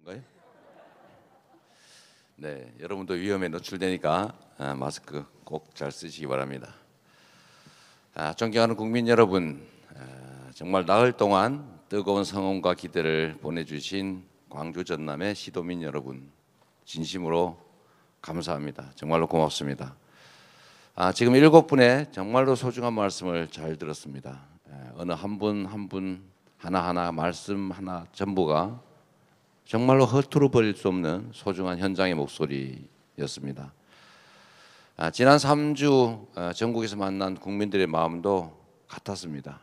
건가요? 네, 여러분도 위험에 노출되니까 마스크 꼭 잘 쓰시기 바랍니다. 존경하는 국민 여러분, 정말 나흘 동안 뜨거운 성원과 기대를 보내주신 광주 전남의 시도민 여러분, 진심으로 감사합니다. 정말로 고맙습니다. 지금 7분의 정말로 소중한 말씀을 잘 들었습니다. 어느 한 분 한 분 하나하나 말씀 하나 전부가 정말로 허투루 버릴 수 없는 소중한 현장의 목소리였습니다. 지난 3주 전국에서 만난 국민들의 마음도 같았습니다.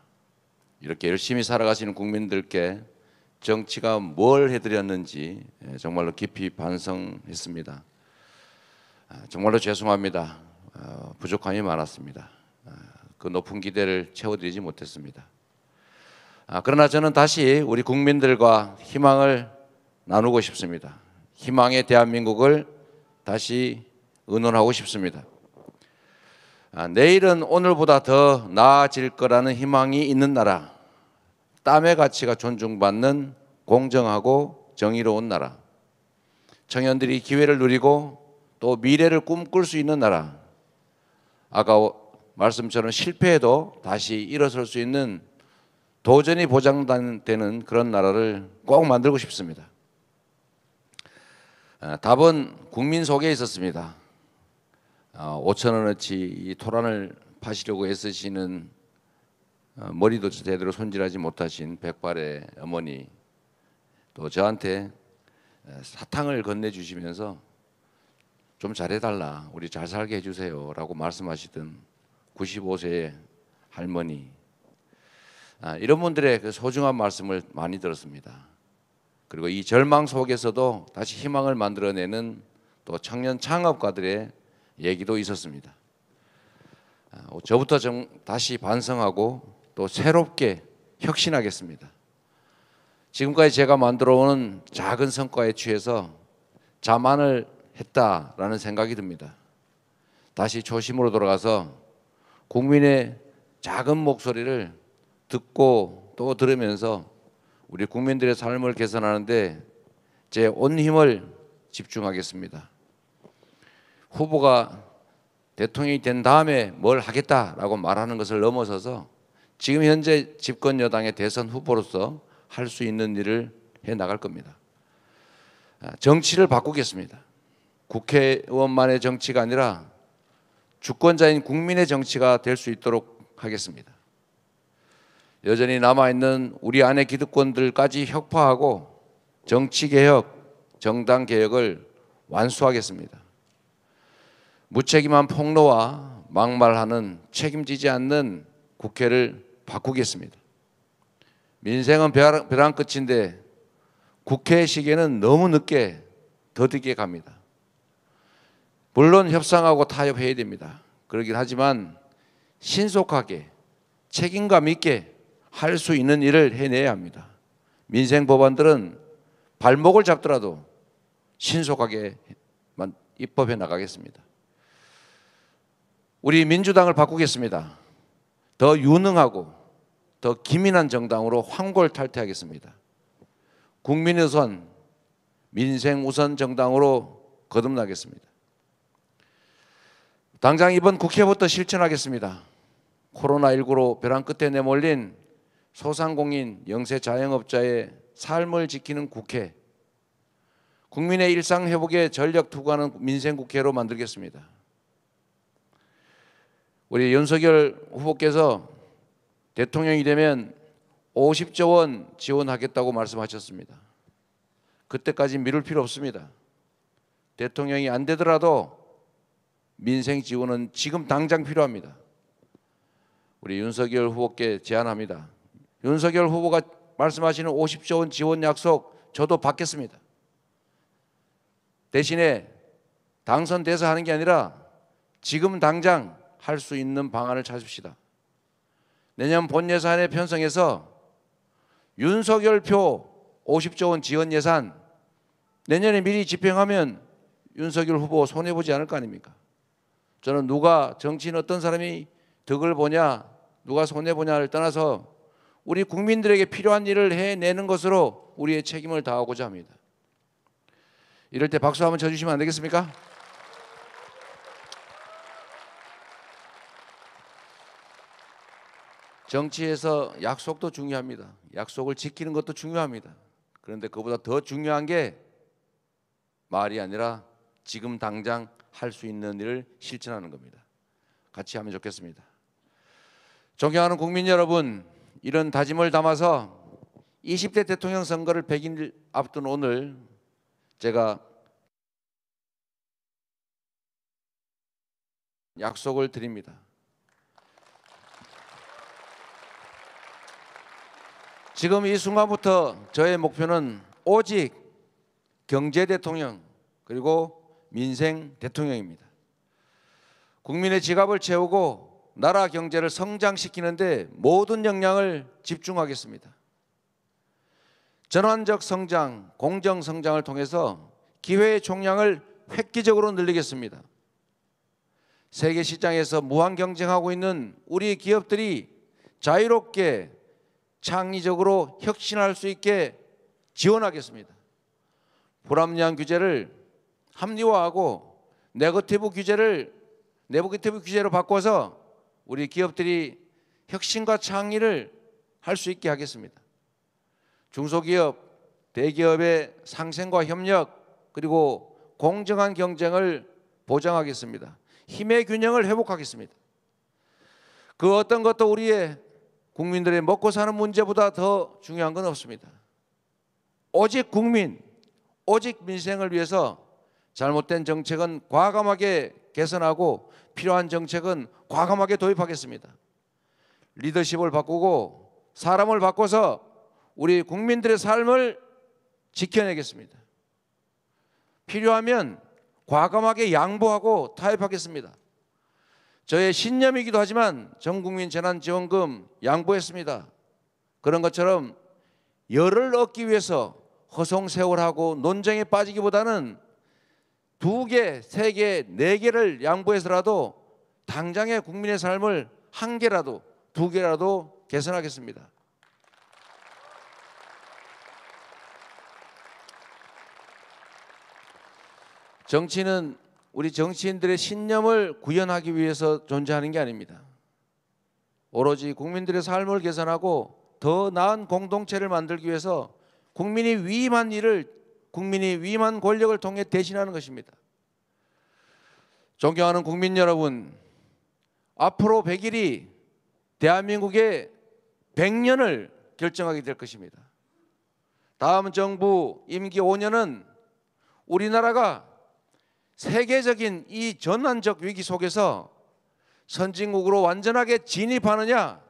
이렇게 열심히 살아가시는 국민들께 정치가 뭘 해드렸는지 정말로 깊이 반성했습니다. 정말로 죄송합니다. 부족함이 많았습니다. 그 높은 기대를 채워드리지 못했습니다. 그러나 저는 다시 우리 국민들과 희망을 나누고 싶습니다. 희망의 대한민국을 다시 의논하고 싶습니다. 내일은 오늘보다 더 나아질 거라는 희망이 있는 나라, 땀의 가치가 존중받는 공정하고 정의로운 나라, 청년들이 기회를 누리고 또 미래를 꿈꿀 수 있는 나라, 아까 말씀처럼 실패해도 다시 일어설 수 있는 도전이 보장되는 그런 나라를 꼭 만들고 싶습니다. 답은 국민 속에 있었습니다. 5,000원어치 이 토란을 파시려고 애쓰시는 머리도 제대로 손질하지 못하신 백발의 어머니, 또 저한테 사탕을 건네주시면서 좀 잘해달라, 우리 잘 살게 해주세요 라고 말씀하시던 95세의 할머니, 이런 분들의 그 소중한 말씀을 많이 들었습니다. 그리고 이 절망 속에서도 다시 희망을 만들어내는 또 청년 창업가들의 얘기도 있었습니다. 저부터 다시 반성하고 또 새롭게 혁신하겠습니다. 지금까지 제가 만들어오는 작은 성과에 취해서 자만을 했다라는 생각이 듭니다. 다시 초심으로 돌아가서 국민의 작은 목소리를 듣고 또 들으면서 우리 국민들의 삶을 개선하는데 제 온 힘을 집중하겠습니다. 후보가 대통령이 된 다음에 뭘 하겠다라고 말하는 것을 넘어서서 지금 현재 집권 여당의 대선 후보로서 할 수 있는 일을 해나갈 겁니다. 정치를 바꾸겠습니다. 국회의원만의 정치가 아니라 주권자인 국민의 정치가 될 수 있도록 하겠습니다. 여전히 남아있는 우리 안의 기득권들까지 혁파하고 정치개혁, 정당개혁을 완수하겠습니다. 무책임한 폭로와 막말하는 책임지지 않는 국회를 바꾸겠습니다. 민생은 벼랑 끝인데 국회의 시계는 너무 늦게 더디게 갑니다. 물론 협상하고 타협해야 됩니다. 그러긴 하지만 신속하게 책임감 있게 할 수 있는 일을 해내야 합니다. 민생 법안들은 발목을 잡더라도 신속하게 입법해 나가겠습니다. 우리 민주당을 바꾸겠습니다. 더 유능하고 더 기민한 정당으로 황골탈퇴하겠습니다. 국민우선, 민생우선 정당으로 거듭나겠습니다. 당장 이번 국회부터 실천하겠습니다. 코로나19로 벼랑 끝에 내몰린 소상공인, 영세 자영업자의 삶을 지키는 국회, 국민의 일상 회복에 전력 투구하는 민생국회로 만들겠습니다. 우리 윤석열 후보께서 대통령이 되면 50조 원 지원하겠다고 말씀하셨습니다. 그때까지 미룰 필요 없습니다. 대통령이 안 되더라도 민생 지원은 지금 당장 필요합니다. 우리 윤석열 후보께 제안합니다. 윤석열 후보가 말씀하시는 50조 원 지원 약속 저도 받겠습니다. 대신에 당선돼서 하는 게 아니라 지금 당장 할 수 있는 방안을 찾읍시다. 내년 본 예산에 편성해서 윤석열표 50조 원 지원 예산 내년에 미리 집행하면 윤석열 후보 손해보지 않을 거 아닙니까? 저는 누가 정치인 어떤 사람이 득을 보냐 누가 손해보냐를 떠나서 우리 국민들에게 필요한 일을 해내는 것으로 우리의 책임을 다하고자 합니다. 이럴 때 박수 한번 쳐주시면 안 되겠습니까? 정치에서 약속도 중요합니다. 약속을 지키는 것도 중요합니다. 그런데 그보다 더 중요한 게 말이 아니라 지금 당장 할 수 있는 일을 실천하는 겁니다. 같이 하면 좋겠습니다. 존경하는 국민 여러분, 이런 다짐을 담아서 20대 대통령 선거를 100일 앞둔 오늘 제가 약속을 드립니다. 지금 이 순간부터 저의 목표는 오직 경제 대통령 그리고 민생 대통령입니다. 국민의 지갑을 채우고 나라 경제를 성장시키는 데 모든 역량을 집중하겠습니다. 전환적 성장, 공정 성장을 통해서 기회의 총량을 획기적으로 늘리겠습니다. 세계 시장에서 무한 경쟁하고 있는 우리 기업들이 자유롭게 창의적으로 혁신할 수 있게 지원하겠습니다. 불합리한 규제를 합리화하고 네거티브 규제로 바꿔서 우리 기업들이 혁신과 창의를 할 수 있게 하겠습니다. 중소기업, 대기업의 상생과 협력 그리고 공정한 경쟁을 보장하겠습니다. 힘의 균형을 회복하겠습니다. 그 어떤 것도 우리의 국민들의 먹고 사는 문제보다 더 중요한 건 없습니다. 오직 국민, 오직 민생을 위해서 잘못된 정책은 과감하게 개선하고 필요한 정책은 과감하게 도입하겠습니다. 리더십을 바꾸고 사람을 바꿔서 우리 국민들의 삶을 지켜내겠습니다. 필요하면 과감하게 양보하고 타협하겠습니다. 저의 신념이기도 하지만 전국민 재난지원금 양보했습니다. 그런 것처럼 열을 얻기 위해서 허송세월하고 논쟁에 빠지기보다는 2개, 3개, 4개를 양보해서라도 당장의 국민의 삶을 1개라도 2개라도 개선하겠습니다. 정치는 우리 정치인들의 신념을 구현하기 위해서 존재하는 게 아닙니다. 오로지 국민들의 삶을 개선하고 더 나은 공동체를 만들기 위해서 국민이 위임한 일을 국민이 위임한 권력을 통해 대신하는 것입니다. 존경하는 국민 여러분, 앞으로 100일이 대한민국의 100년을 결정하게 될 것입니다. 다음 정부 임기 5년은 우리나라가 세계적인 이 전환적 위기 속에서 선진국으로 완전하게 진입하느냐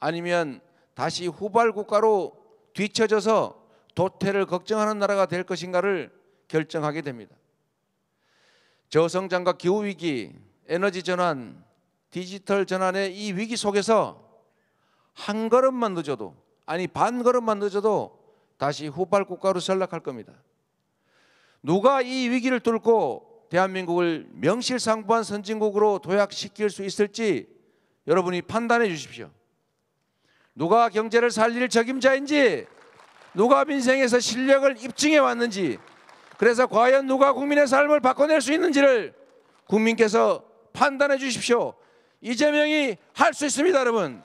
아니면 다시 후발국가로 뒤처져서 도태를 걱정하는 나라가 될 것인가를 결정하게 됩니다. 저성장과 기후위기, 에너지 전환, 디지털 전환의 이 위기 속에서 한 걸음만 늦어도 아니 반 걸음만 늦어도 다시 후발국가로 전락할 겁니다. 누가 이 위기를 뚫고 대한민국을 명실상부한 선진국으로 도약시킬 수 있을지 여러분이 판단해 주십시오. 누가 경제를 살릴 적임자인지, 누가 민생에서 실력을 입증해 왔는지, 그래서 과연 누가 국민의 삶을 바꿔낼 수 있는지를 국민께서 판단해 주십시오. 이재명이 할 수 있습니다, 여러분.